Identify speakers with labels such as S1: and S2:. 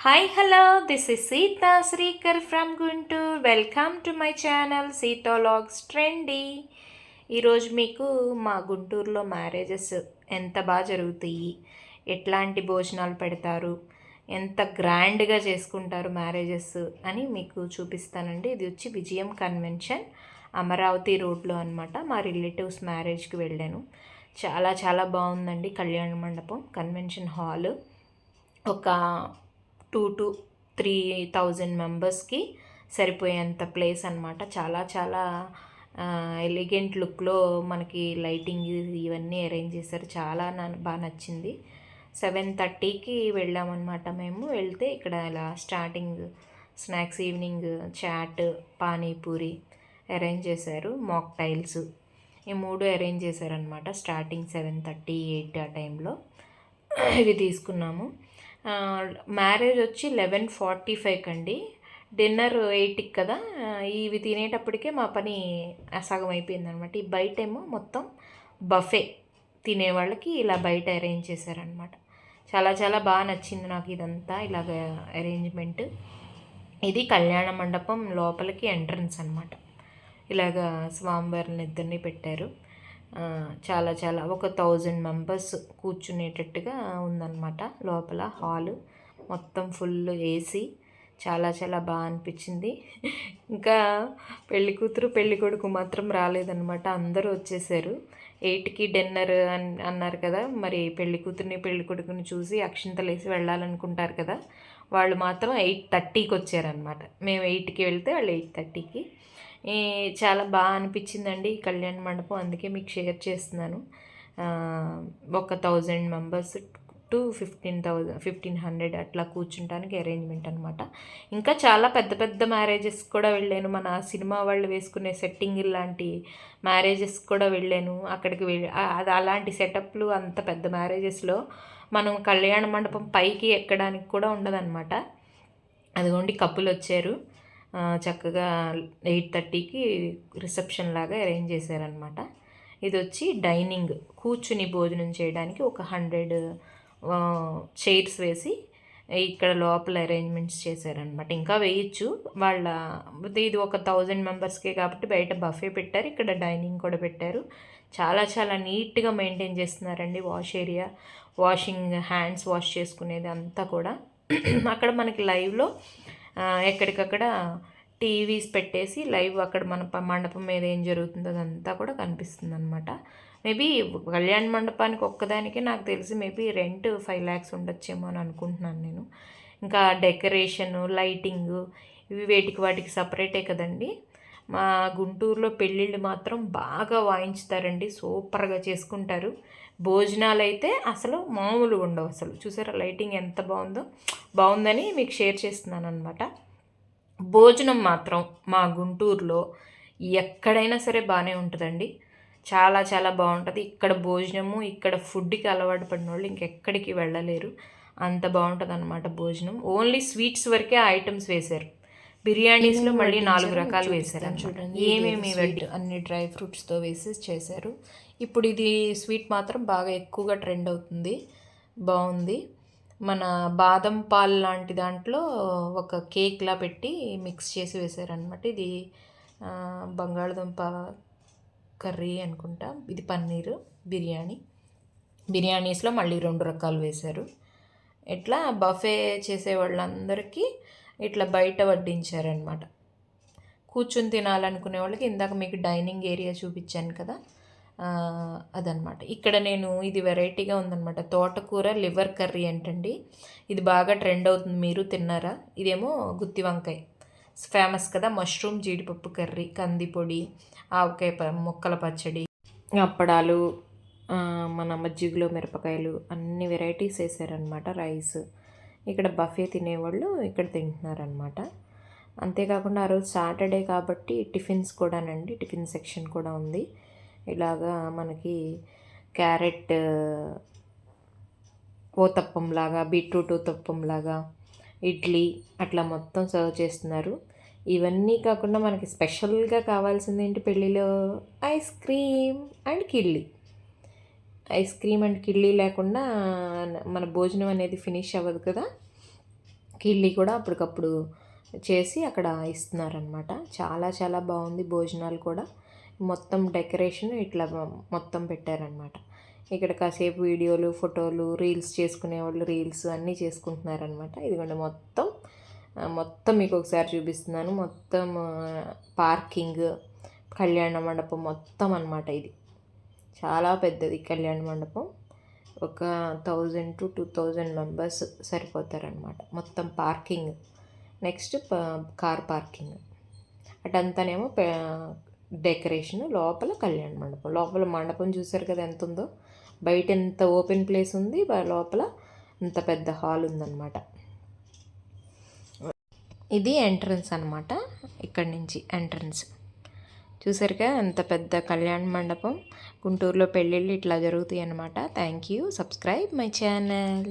S1: Hi hello this is Seetha Srikar from Guntur. Welcome to my channel సీతాలాగ్స్ trendy. ఈరోజు మీకు మా గుంటూరులో మ్యారేజెస్ ఎంత బాగా జరుగుతాయి, ఎట్లాంటి భోజనాలు పెడతారు, ఎంత గ్రాండ్గా చేసుకుంటారు మ్యారేజెస్ అని మీకు చూపిస్తానండి. ఇది వచ్చి విజయం కన్వెన్షన్ అమరావతి రోడ్లో అనమాట. మా రిలేటివ్స్ మ్యారేజ్కి వెళ్ళాను. చాలా చాలా బాగుందండి. కళ్యాణ మండపం, కన్వెన్షన్ హాల్, ఒక 2,000 to 3,000 మెంబర్స్కి సరిపోయేంత ప్లేస్ అనమాట. చాలా చాలా ఎలిగెంట్ లుక్లో మనకి లైటింగ్ ఇవన్నీ అరేంజ్ చేశారు. చాలా బాగా నచ్చింది. 7:30కి వెళ్ళామన్నమాట. మేము వెళ్తే ఇక్కడ ఇలా starting snacks, evening chat, panipuri arrange చేశారు. మాక్టైల్స్, ఈ మూడు అరేంజ్ చేశారనమాట. స్టార్టింగ్ 7:30, 8 ఆ టైంలో ఇవి తీసుకున్నాము. మ్యారేజ్ వచ్చి 11:45 అండి. డిన్నర్ 8కి కదా. ఇవి తినేటప్పటికే మా పని సగం అయిపోయిందనమాట. ఈ బయట ఏమో మొత్తం బఫే తినేవాళ్ళకి ఇలా బయట అరేంజ్ చేశారనమాట. చాలా చాలా బాగా నచ్చింది నాకు ఇదంతా ఇలాగ అరేంజ్మెంట్. ఇది కళ్యాణ మండపం లోపలికి ఎంట్రన్స్ అనమాట. ఇలాగా స్వామివారిని ఇద్దరిని పెట్టారు. చాలా చాలా ఒక 1,000 మెంబర్స్ కూర్చునేటట్టుగా ఉందన్నమాట. లోపల హాలు మొత్తం ఫుల్ ఏసీ. చాలా చాలా బాగా అనిపించింది. ఇంకా పెళ్లి కూతురు పెళ్లి కొడుకు మాత్రం రాలేదన్నమాట. అందరూ వచ్చేసారు. 8కి డిన్నర్ అన్నారు కదా. మరి పెళ్లి కూతుర్ని పెళ్లి కొడుకుని చూసి అక్షింతలు వేసి వెళ్ళాలనుకుంటారు కదా. వాళ్ళు మాత్రం 8:30కి వచ్చారనమాట. మేము 8కి వెళ్తే వాళ్ళు 8:30కి. చాలా బాగా అనిపించిందండి ఈ కళ్యాణ మండపం. అందుకే మీకు షేర్ చేస్తున్నాను. ఒక 1,000 మెంబర్స్ టు 1,500 అట్లా కూర్చుంటానికి అరేంజ్మెంట్ అనమాట. ఇంకా చాలా పెద్ద పెద్ద మ్యారేజెస్ కూడా వెళ్ళాను. మన సినిమా వాళ్ళు వేసుకునే సెట్టింగ్ లాంటి మ్యారేజెస్ కూడా వెళ్ళాను. అక్కడికి అది అలాంటి సెటప్లు అంత పెద్ద మ్యారేజెస్లో మనం కళ్యాణ మండపం పైకి ఎక్కడానికి కూడా ఉండదన్నమాట. అదిగోండి కప్పులు వచ్చారు. చక్కగా 8:30కి రిసెప్షన్ లాగా అరేంజ్ చేశారనమాట. ఇది వచ్చి డైనింగ్, కూర్చుని భోజనం చేయడానికి ఒక 100 చైర్స్ వేసి ఇక్కడ లోపల అరేంజ్మెంట్స్ చేశారనమాట. ఇంకా వేయచ్చు వాళ్ళ. ఇది ఒక 1,000 మెంబర్స్కే కాబట్టి బయట బఫే పెట్టారు, ఇక్కడ డైనింగ్ కూడా పెట్టారు. చాలా చాలా నీట్గా మెయింటైన్ చేస్తున్నారండి. Wash area, washing, hands wash చేసుకునేది అంతా కూడా. అక్కడ మనకి లైవ్లో ఎక్కడికక్కడ టీవీస్ పెట్టేసి లైవ్ అక్కడ మన మండపం మీద ఏం జరుగుతుందో అదంతా కూడా కనిపిస్తుంది అనమాట. మేబీ కళ్యాణ మండపానికి ఒక్కదానికే నాకు తెలిసి మేబీ రెంట్ 5 lakhs ఉండొచ్చేమో అని అనుకుంటున్నాను నేను. ఇంకా డెకరేషను, లైటింగు ఇవి వాటికి సపరేటే కదండి. మా గుంటూరులో పెళ్ళిళ్ళు మాత్రం బాగా వాయించుతారండి. సూపర్గా చేసుకుంటారు. భోజనాలు అయితే అసలు మామూలుగా ఉండవు. అసలు చూసారా లైటింగ్ ఎంత బాగుందని మీకు షేర్ చేస్తున్నాను అనమాట. భోజనం మాత్రం మా గుంటూరులో ఎక్కడైనా సరే బాగానే ఉంటుందండి. చాలా చాలా బాగుంటుంది ఇక్కడ భోజనము. ఇక్కడ ఫుడ్కి అలవాటు పడిన వాళ్ళు ఇంకెక్కడికి వెళ్ళలేరు. అంత బాగుంటుంది అనమాట భోజనం. ఓన్లీ స్వీట్స్ వరకే ఐటమ్స్ వేశారు. బిర్యానీస్లో మళ్ళీ 4 రకాలు వేశారు. చూడండి ఏమేమి అన్ని డ్రై ఫ్రూట్స్తో వేసి చేశారు. ఇప్పుడు ఇది స్వీట్ మాత్రం బాగా ఎక్కువగా ట్రెండ్ అవుతుంది. బాగుంది. మన బాదం పాలు లాంటి దాంట్లో ఒక కేక్లా పెట్టి మిక్స్ చేసి వేశారనమాట. ఇది బంగాళదుంప కర్రీ అనుకుంటా. ఇది పన్నీరు బిర్యానీస్లో మళ్ళీ 2 రకాలు వేశారు. ఇట్లా బఫే చేసే వాళ్ళందరికీ ఇట్లా బయట వడ్డించారనమాట. కూర్చుని తినాలనుకునే వాళ్ళకి ఇందాక మీకు డైనింగ్ ఏరియా చూపించాను కదా, అదనమాట. ఇక్కడ నేను ఇది వెరైటీగా ఉందన్నమాట. తోటకూర లివర్ కర్రీ ఏంటండి, ఇది బాగా ట్రెండ్ అవుతుంది. మీరు తిన్నారా? ఇదేమో గుత్తి వంకాయ ఫేమస్ కదా. మష్రూమ్ జీడిపప్పు కర్రీ, కందిపొడి, ఆవకాయ ముక్కల పచ్చడి, అప్పడాలు, మన మజ్జిగలో మిరపకాయలు, అన్ని వెరైటీస్ వేసారనమాట. రైస్. ఇక్కడ బఫే తినేవాళ్ళు ఇక్కడ తింటున్నారనమాట. అంతేకాకుండా ఆ రోజు సాటర్డే కాబట్టి టిఫిన్స్ కూడానండి. టిఫిన్ సెక్షన్ కూడా ఉంది. ఇలాగా మనకి క్యారెట్ ఊతప్పంలాగా, బీట్రూట్ ఊతప్పంలాగా, ఇడ్లీ అట్లా మొత్తం సర్వ్ చేస్తున్నారు. ఇవన్నీ కాకుండా మనకి స్పెషల్గా కావాల్సింది ఏంటి పెళ్ళిలో? ఐస్ క్రీమ్ అండ్ కిళ్ళి. ఐస్ క్రీమ్ అండ్ కిళ్ళి లేకుండా మన భోజనం అనేది ఫినిష్ అవ్వదు కదా. కిళ్ళి కూడా అప్పటికప్పుడు చేసి అక్కడ ఇస్తున్నారనమాట. చాలా చాలా బాగుంది భోజనాలు కూడా. మొత్తం డెకరేషన్ ఇట్లా మొత్తం పెట్టారనమాట. ఇక్కడ కాసేపు వీడియోలు, ఫోటోలు, రీల్స్ చేసుకునేవాళ్ళు రీల్స్ అన్నీ చేసుకుంటున్నారనమాట. ఇదిగోండి మొత్తం మీకు ఒకసారి చూపిస్తున్నాను. మొత్తం పార్కింగ్, కళ్యాణ మండపం మొత్తం అనమాట. ఇది చాలా పెద్దది కళ్యాణ మండపం. ఒక 1000 to 2000 మెంబర్స్ సరిపోతారనమాట. మొత్తం పార్కింగ్, నెక్స్ట్ కార్ పార్కింగ్, అటంతానేమో డెకరేషన్, లోపల కళ్యాణ మండపం. లోపల మండపం చూసారు కదా ఎంత ఉందో. బయట ఎంత ఓపెన్ ప్లేస్ ఉంది, లోపల అంత పెద్ద హాల్ ఉందన్నమాట. ఇది ఎంట్రన్స్ అనమాట. ఇక్కడి నుంచి ఎంట్రన్స్ చూసారుగా ఎంత పెద్ద కళ్యాణ మండపం. గుంటూరులో పెళ్ళిళ్ళు ఇట్లా జరుగుతాయి అన్నమాట. Thank you. Subscribe my channel.